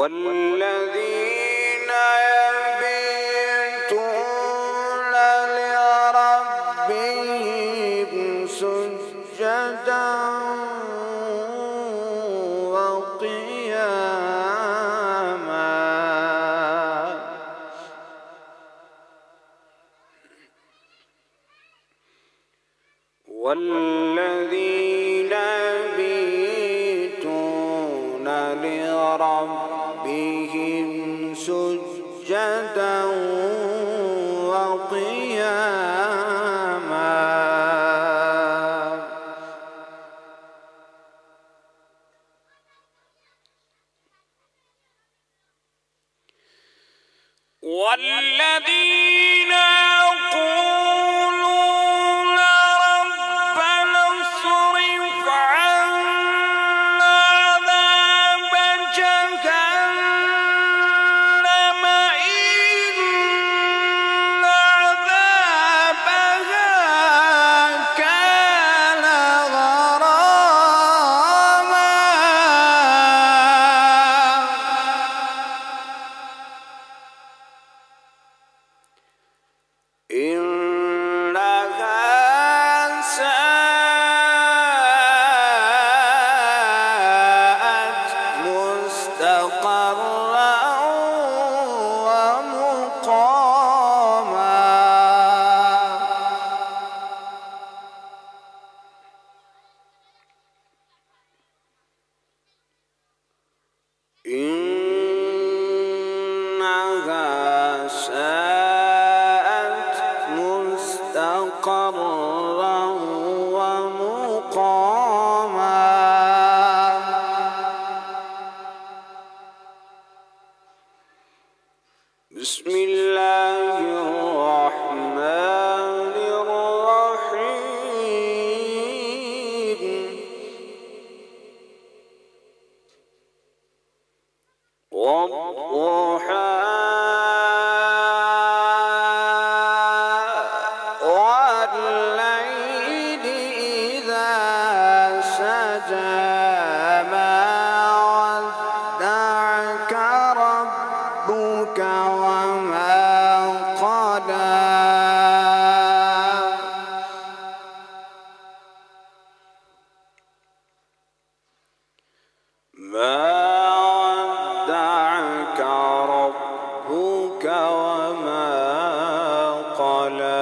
والذين يبيتون لربهم سجدا وقياما والذين يبيتون لربهم سجدا وقياما والذين يقولون ربنا اصرف عنا عذاب جهنم إن عذابها كان غراما إنها ساءت مستقرا ومقاما إنها ساءت مستقرا ومقاما بسم الله الرحمن الرحيم والضحى والليل إذا سجى ما ودعك ربك وما قلى ما ودعك ربك وما قلى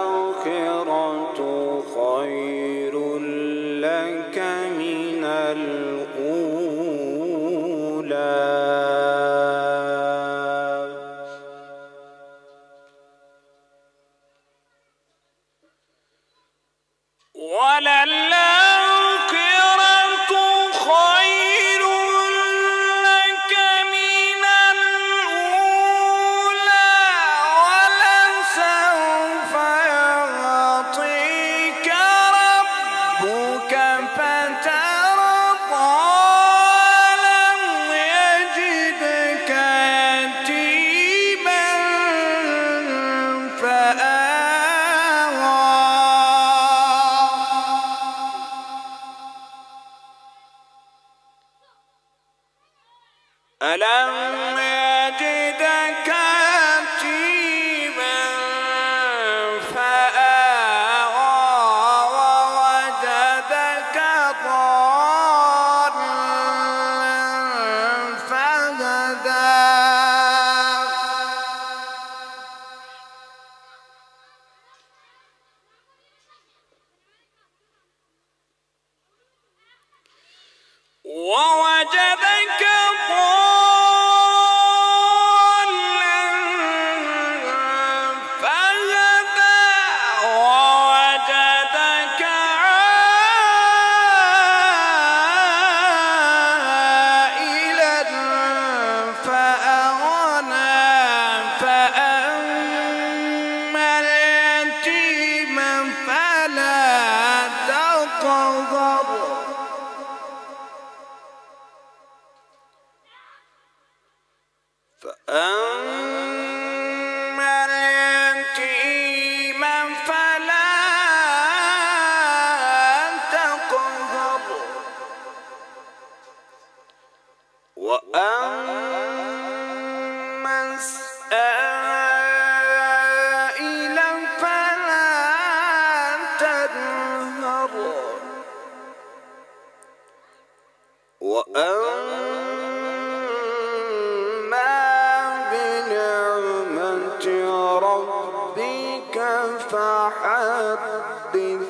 وللآخرة خير لك من الأولى وللآخرة خير لك من الأولى ولسوف يعطيك ربك فترضى لم يجدك يتيما فآوى ألم يجدك يتيما فآوى ووجدك ضالا فهدى ووجدك ضالا فهدى ووجدك عائلا فأغنى فأما اليتيم فلا تقهر فأما اليتيم وأما بنعمة ربك فحدث.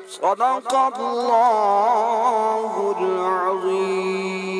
صدق الله العظيم.